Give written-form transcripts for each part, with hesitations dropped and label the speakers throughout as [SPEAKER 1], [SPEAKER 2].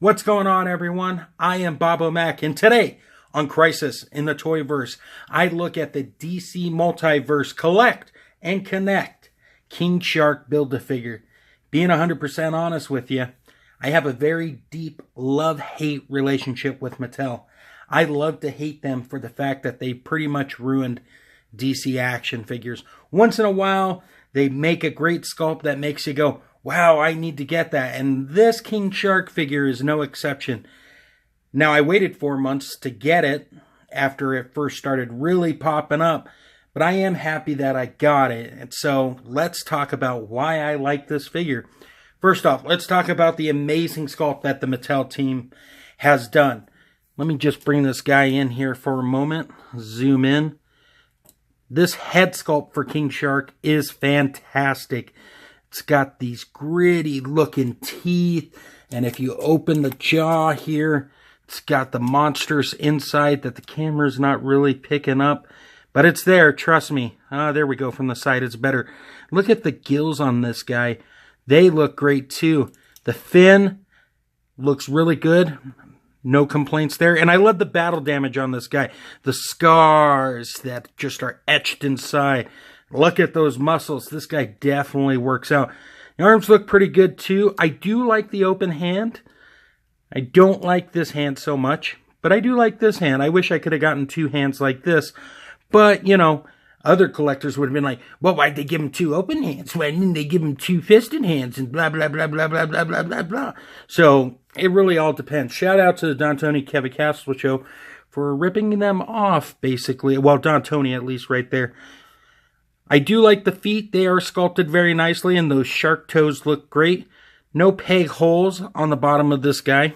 [SPEAKER 1] What's going on, everyone? I am Bob O'Mac, and today on Crisis in the Toyverse, I look at the DC Multiverse Collect and Connect King Shark Build-A-Figure. Being 100% honest with you, I have a very deep love-hate relationship with Mattel. I love to hate them for the fact that they pretty much ruined DC action figures. Once in a while, they make a great sculpt that makes you go, wow, I need to get that. And this King Shark figure is no exception. Now, I waited 4 months to get it after it first started really popping up. But I am happy that I got it. And so let's talk about why I like this figure. First off, let's talk about the amazing sculpt that the Mattel team has done. Let me just bring this guy in here for a moment. Zoom in. This head sculpt for King Shark is fantastic. It's got these gritty looking teeth, and if you open the jaw here, it's got the monsters inside that the camera's not really picking up, but it's there, trust me. There we go, from the side it's better. Look at the gills on this guy. They look great too. The fin looks really good. No complaints there. And I love the battle damage on this guy. The scars that just are etched inside. Look at those muscles. This guy definitely works out. The arms look pretty good too. I do like the open hand. I don't like this hand so much, but I do like this hand. I wish I could have gotten two hands like this. But, you know, other collectors would have been like, well, why'd they give him two open hands? Why didn't they give him two fisted hands? And blah, blah, blah, blah, blah, blah, blah, blah, blah. So it really all depends. Shout out to the D'Antoni Kevin Castle Show for ripping them off, basically. Well, D'Antoni at least right there. I do like the feet. They are sculpted very nicely, and those shark toes look great. No peg holes on the bottom of this guy.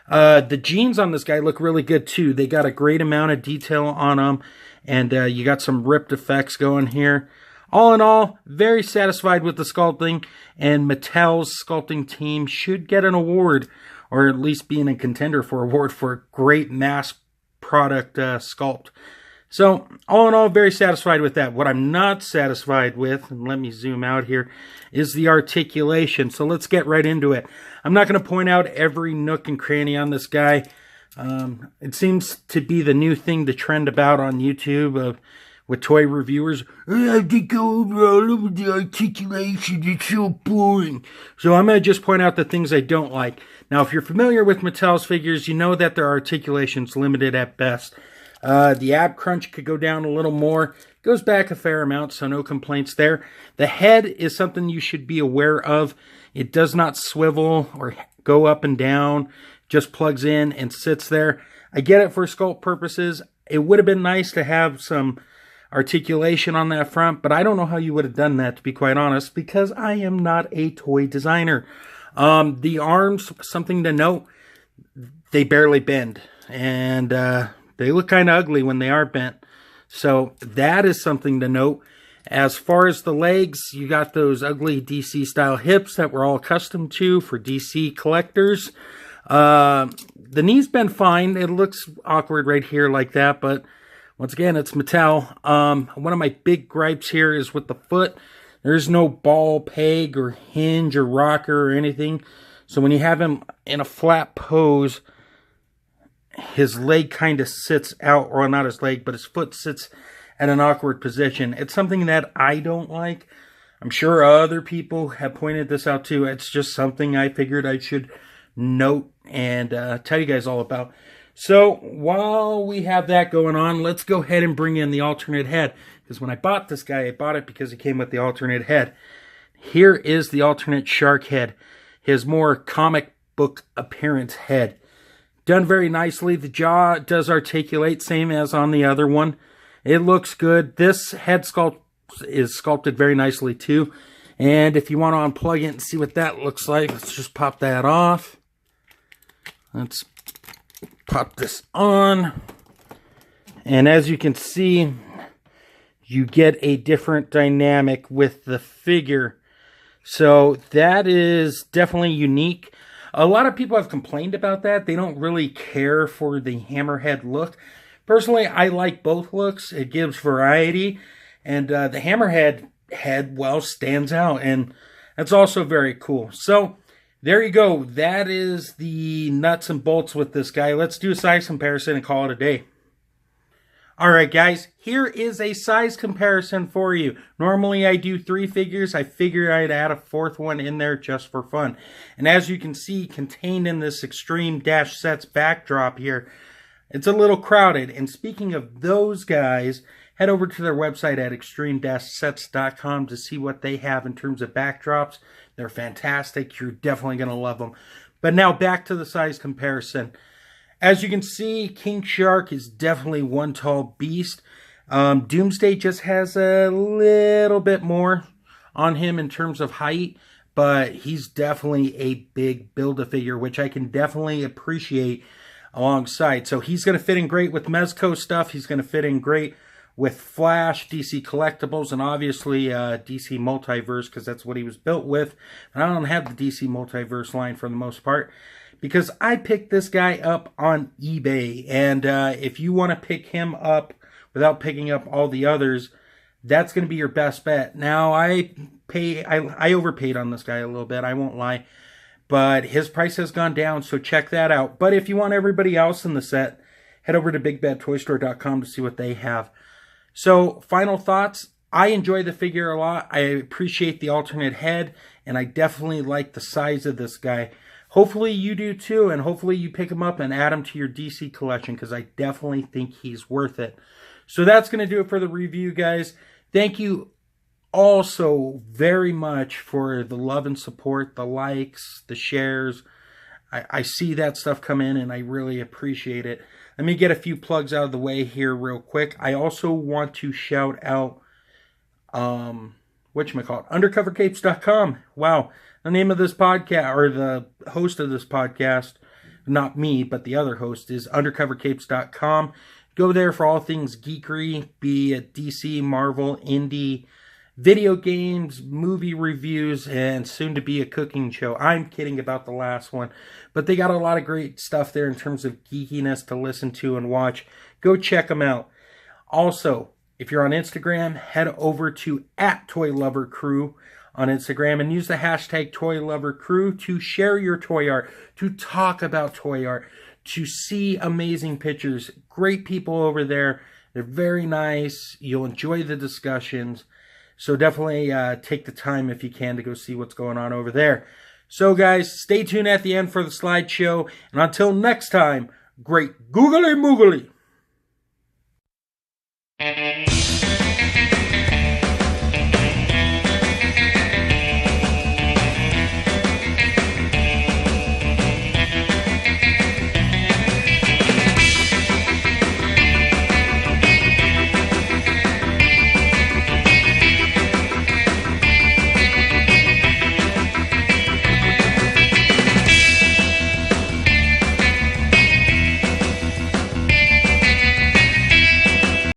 [SPEAKER 1] The jeans on this guy look really good too. They got a great amount of detail on them, and you got some ripped effects going here. All in all, very satisfied with the sculpting, and Mattel's sculpting team should get an award, or at least being a contender for an award for a great mass product sculpt. So, all in all, very satisfied with that. What I'm not satisfied with, and let me zoom out here, is the articulation. So let's get right into it. I'm not going to point out every nook and cranny on this guy. It seems to be the new thing to trend about on YouTube with toy reviewers. I have to go over all of the articulation. It's so boring. So I'm going to just point out the things I don't like. Now, if you're familiar with Mattel's figures, you know that their articulation's limited at best. The ab crunch could go down a little more. Goes back a fair amount, so no complaints there. The head is something you should be aware of. It does not swivel or go up and down. Just plugs in and sits there. I get it for sculpt purposes. It would have been nice to have some articulation on that front, but I don't know how you would have done that, to be quite honest, because I am not a toy designer. The arms, something to note, they barely bend. And they look kind of ugly when they are bent. So that is something to note. As far as the legs, you got those ugly DC style hips that we're all accustomed to for DC collectors. The knees bend fine. It looks awkward right here like that, but once again, it's Mattel. One of my big gripes here is with the foot. There's no ball peg or hinge or rocker or anything. So when you have him in a flat pose, his leg kind of sits out, or not his leg, but his foot sits at an awkward position. It's something that I don't like. I'm sure other people have pointed this out too. It's just something I figured I should note and tell you guys all about. So while we have that going on, let's go ahead and bring in the alternate head. Because when I bought this guy, I bought it because it came with the alternate head. Here is the alternate shark head. His more comic book appearance head. Done very nicely. The jaw does articulate, same as on the other one. It looks good. This head sculpt is sculpted very nicely too. And if you want to unplug it and see what that looks like, let's just pop that off. Let's pop this on. And as you can see, you get a different dynamic with the figure. So that is definitely unique. A lot of people have complained about that. They don't really care for the hammerhead look. Personally, I like both looks. It gives variety. And the hammerhead head, well, stands out. And that's also very cool. So there you go. That is the nuts and bolts with this guy. Let's do a size comparison and call it a day. Alright guys, here is a size comparison for you. Normally I do 3 figures. I figured I'd add a 4th one in there just for fun. And as you can see, contained in this Extreme Dash Sets backdrop here, it's a little crowded. And speaking of those guys, head over to their website at extreme-sets.com to see what they have in terms of backdrops. They're fantastic. You're definitely going to love them. But now back to the size comparison. As you can see, King Shark is definitely one tall beast. Doomsday just has a little bit more on him in terms of height, but he's definitely a big Build-A-Figure, which I can definitely appreciate alongside. So he's going to fit in great with Mezco stuff. He's going to fit in great with Flash, DC Collectibles, and obviously DC Multiverse, because that's what he was built with. And I don't have the DC Multiverse line for the most part, because I picked this guy up on eBay. And if you want to pick him up without picking up all the others, that's going to be your best bet. Now, I overpaid on this guy a little bit, I won't lie. But his price has gone down, so check that out. But if you want everybody else in the set, head over to BigBadToyStore.com to see what they have. So, final thoughts. I enjoy the figure a lot. I appreciate the alternate head, and I definitely like the size of this guy. Hopefully you do too, and hopefully you pick him up and add him to your DC collection, because I definitely think he's worth it. So that's going to do it for the review, guys. Thank you all so very much for the love and support, the likes, the shares. I see that stuff come in, and I really appreciate it. Let me get a few plugs out of the way here real quick. I also want to shout out, undercovercapes.com. Wow. The name of this podcast, or the host of this podcast, not me, but the other host, is undercovercapes.com. Go there for all things geekery, be it DC, Marvel, indie, video games, movie reviews, and soon to be a cooking show. I'm kidding about the last one, but they got a lot of great stuff there in terms of geekiness to listen to and watch. Go check them out. Also, if you're on Instagram, head over to @ToyLoverCrew on Instagram and use the hashtag ToyLoverCrew to share your toy art, to talk about toy art, to see amazing pictures. Great people over there. They're very nice. You'll enjoy the discussions. So definitely take the time if you can to go see what's going on over there. So guys, stay tuned at the end for the slideshow. And until next time, great googly moogly.